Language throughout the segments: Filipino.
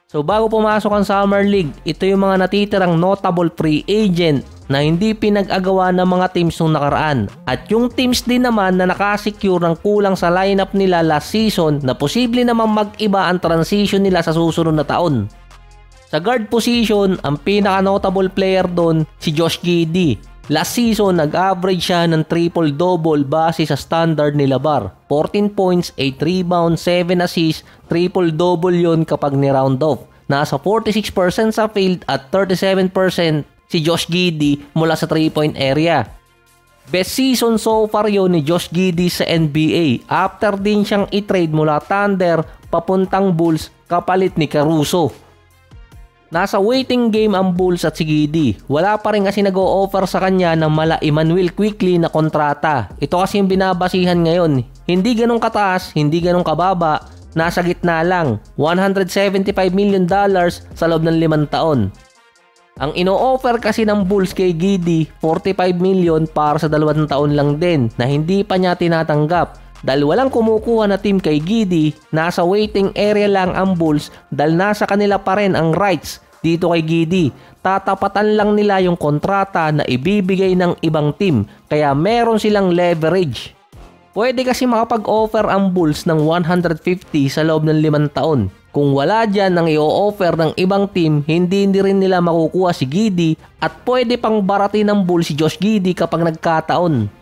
So bago pumasok ang Summer League, ito yung mga natitirang notable free agent na hindi pinag-agawa ng mga teams nung nakaraan. At yung teams din naman na nakasecure ng kulang sa lineup nila last season na posible naman mag-iba ang transition nila sa susunod na taon. Sa guard position, ang pinaka-notable player doon si Josh Giddey. Last season, nag-average siya ng triple-double base sa standard nila bar. 14 points, 8 rebounds, 7 assists, triple-double yon kapag ni-round off. Nasa 46% sa field at 37% si Josh Giddey mula sa 3-point area. Best season so far yon ni Josh Giddey sa NBA after din siyang i-trade mula Thunder papuntang Bulls kapalit ni Caruso. Nasa waiting game ang Bulls at si Giddey. Wala pa rin kasi nag-o-offer sa kanya ng mala Immanuel Quickley na kontrata. Ito kasi yung binabasihan ngayon. Hindi ganun kataas, hindi ganun kababa. Nasa gitna lang. $175 million sa loob ng 5 taon. Ang ino-offer kasi ng Bulls kay Giddey, 45 million para sa 2 taon lang din na hindi pa niya tinatanggap. Dahil walang kumukuha na team kay Giddey, nasa waiting area lang ang Bulls dahil nasa kanila pa rin ang rights dito kay Giddey. Tatapatan lang nila yung kontrata na ibibigay ng ibang team kaya meron silang leverage. Pwede kasi makapag-offer ang Bulls ng 150 sa loob ng 5 taon. Kung wala dyan ang i-offer ng ibang team, hindi rin nila makukuha si Giddey at pwede pang baratin ng Bulls si Josh Giddey kapag nagkataon.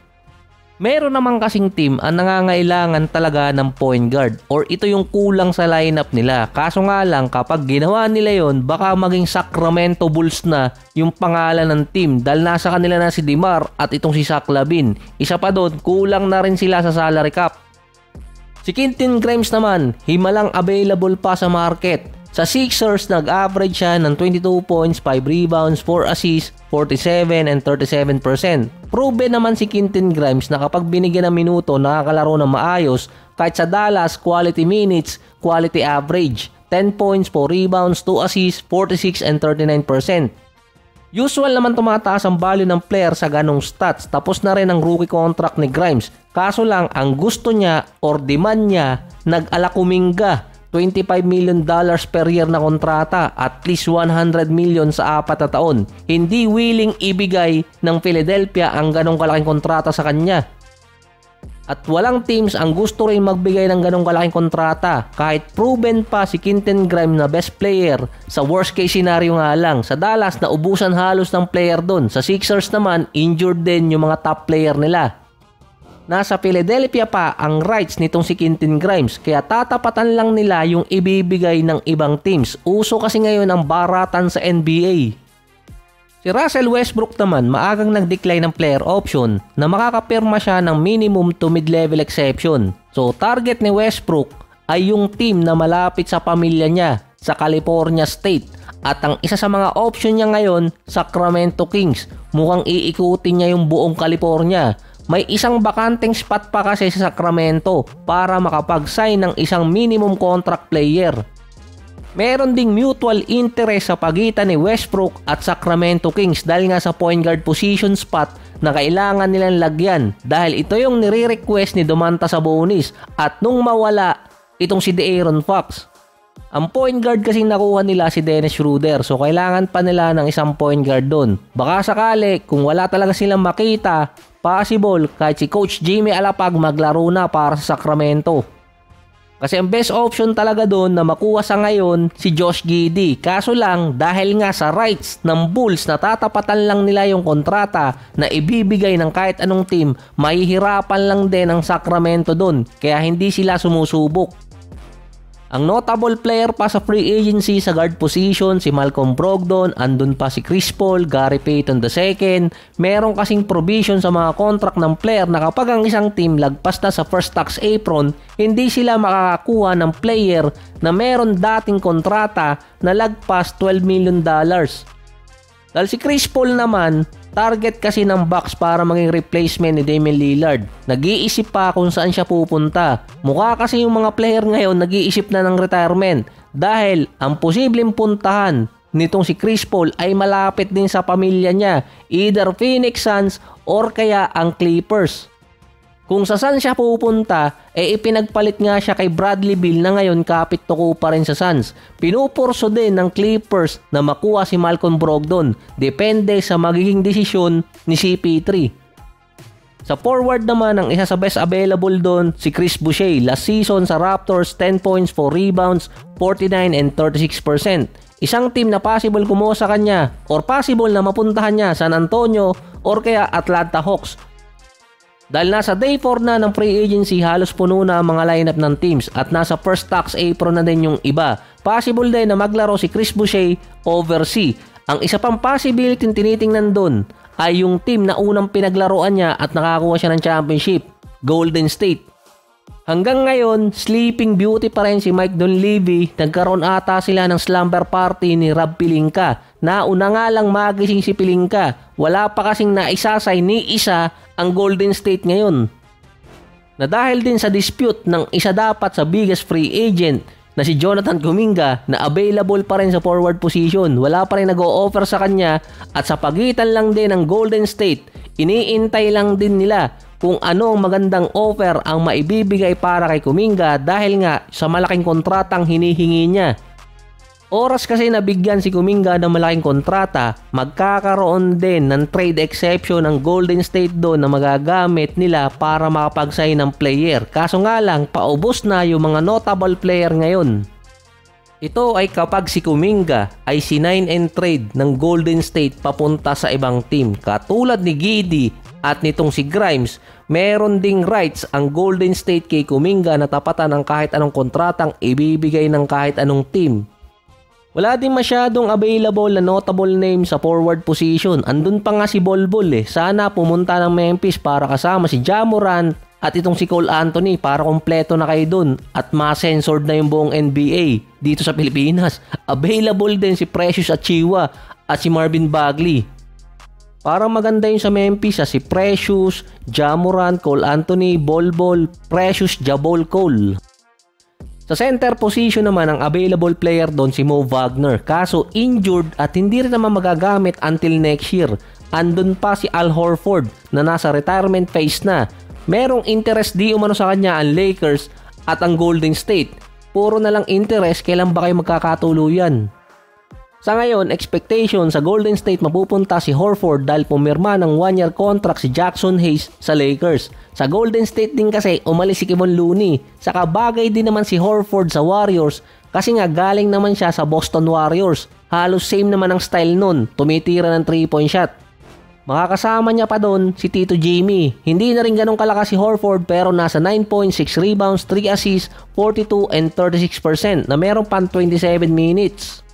Meron naman kasing team ang nangangailangan talaga ng point guard or ito yung kulang sa lineup nila. Kaso nga lang kapag ginawa nila yon, baka maging Sacramento Bulls na yung pangalan ng team dahil nasa kanila na si DeMar at itong si Zach LaVine. Isa pa doon, kulang na rin sila sa salary cap. Si Quentin Grimes naman, himalang available pa sa market. Sa Sixers, nag-average siya ng 22 points, 5 rebounds, 4 assists, 47 and 37%. Proven naman si Quentin Grimes na kapag binigyan ng minuto, nakakalaro ng maayos. Kahit sa Dallas, quality minutes, quality average. 10 points, 4 rebounds, 2 assists, 46 and 39%. Usual naman tumataas ang value ng player sa ganong stats. Tapos na rin ang rookie contract ni Grimes. Kaso lang, ang gusto niya or demand niya, nag-alakuminga. $25 million per year na kontrata, at least $100 million sa 4 na taon. Hindi willing ibigay ng Philadelphia ang ganong kalaking kontrata sa kanya. At walang teams ang gusto rin magbigay ng ganong kalaking kontrata kahit proven pa si Quentin Grimes na best player. Sa worst case scenario nga lang, sa Dallas naubusan halos ng player doon. Sa Sixers naman, injured din yung mga top player nila. Nasa Philadelphia pa ang rights nitong si Quentin Grimes kaya tatapatan lang nila yung ibibigay ng ibang teams. Uso kasi ngayon ang baratan sa NBA. Si Russell Westbrook naman maagang nag-decline ng player option na makakapirma siya ng minimum to mid-level exception. So target ni Westbrook ay yung team na malapit sa pamilya niya sa California State. At ang isa sa mga option niya ngayon, Sacramento Kings. Mukhang iikutin niya yung buong California. May isang bakanteng spot pa kasi sa Sacramento para makapag-sign ng isang minimum contract player. Meron ding mutual interest sa pagitan ni Westbrook at Sacramento Kings dahil nga sa point guard position spot na kailangan nilang lagyan dahil ito yung nire-request ni Domantas Sabonis at nung mawala itong si De'Aaron Fox. Ang point guard kasi nakuha nila si Dennis Schroeder so kailangan pa nila ng isang point guard doon. Baka sakali kung wala talaga silang makita, possible kahit si Coach Jimmy Alapag maglaro na para sa Sacramento. Kasi ang best option talaga doon na makuha sa ngayon si Josh Giddey. Kaso lang dahil nga sa rights ng Bulls na tatapatan lang nila yung kontrata na ibibigay ng kahit anong team, mahihirapan lang din ang Sacramento doon. Kaya hindi sila sumusubok. Ang notable player pa sa free agency sa guard position si Malcolm Brogdon, andun pa si Chris Paul, Gary Payton II. Meron kasing provision sa mga contract ng player na kapag ang isang team lagpas na sa first tax apron, hindi sila makakakuha ng player na meron dating kontrata na lagpas $12 million. Dahil si Chris Paul naman, target kasi ng Bucks para maging replacement ni Damian Lillard. Nag-iisip pa kung saan siya pupunta. Mukha kasi yung mga player ngayon nag-iisip na ng retirement dahil ang posibleng puntahan nitong si Chris Paul ay malapit din sa pamilya niya, either Phoenix Suns or kaya ang Clippers. Kung sa Suns siya pupunta, ipinagpalit nga siya kay Bradley Beal na ngayon kapit tuko pa rin sa Suns. Pinupurso din ng Clippers na makuha si Malcolm Brogdon, depende sa magiging desisyon ni CP3. Sa forward naman, ang isa sa best available doon, si Chris Boucher. Last season sa Raptors, 10 points, 4 rebounds, 49 and 36%. Isang team na possible kumuha sa kanya or possible na mapuntahan niya San Antonio or kaya Atlanta Hawks. Dahil nasa day 4 na ng free agency, halos puno na ang mga lineup ng teams at nasa first tax April na din yung iba. Possible din na maglaro si Chris Boucher overseas. Ang isa pang possibility tinitingnan doon ay yung team na unang pinaglaruan niya at nakakuha siya ng championship, Golden State. Hanggang ngayon, sleeping beauty pa rin si Mike Dunleavy. Nagkaroon ata sila ng slumber party ni Rob Pelinka. Nauna nga lang magising si Pelinka. Wala pa kasing naisasay ni isa ang Golden State ngayon. Na dahil din sa dispute ng isa dapat sa biggest free agent na si Jonathan Kuminga na available pa rin sa forward position. Wala pa rin nag-o-offer sa kanya at sa pagitan lang din ng Golden State, iniintay lang din nila kung anong magandang offer ang maibibigay para kay Kuminga dahil nga sa malaking kontratang hinihingi niya. Oras kasi nabigyan si Kuminga ng malaking kontrata, magkakaroon din ng trade exception ng Golden State doon na magagamit nila para makapag-sign ng player. Kaso nga lang, paubos na yung mga notable player ngayon. Ito ay kapag si Kuminga ay sinign and trade ng Golden State papunta sa ibang team. Katulad ni Giddey at nitong si Grimes, meron ding rights ang Golden State kay Kuminga na tapatan ng kahit anong kontratang ibibigay ng kahit anong team. Wala din masyadong available na notable name sa forward position. Andun pa nga si Bol Bol Sana pumunta ng Memphis para kasama si Ja Morant at itong si Cole Anthony para kompleto na kayo dun at ma-censored na yung buong NBA dito sa Pilipinas. Available din si Precious Achiuwa at si Marvin Bagley. Parang maganda yun sa Memphis si Precious, Ja Morant, Cole Anthony, Bol Bol, Precious, Jabol Cole. Sa center position naman ang available player doon si Mo Wagner. Kaso injured at hindi rin naman magagamit until next year. Andun pa si Al Horford na nasa retirement phase na. Merong interest di umano sa kanya ang Lakers at ang Golden State. Puro na lang interest, kailan ba kayo magkakatuluyan? Sa ngayon, expectation sa Golden State mapupunta si Horford dahil pumirma ng 1-year contract si Jackson Hayes sa Lakers. Sa Golden State din kasi umalis si Kevon Looney. Saka bagay din naman si Horford sa Warriors kasi nga galing naman siya sa Boston Warriors. Halos same naman ang style nun, tumitira ng 3-point shot. Makakasama niya pa doon si Tito Jamie. Hindi na rin ganun kalakas si Horford pero nasa 9.6 rebounds, 3 assists, 42 and 36% na meron pang 27 minutes.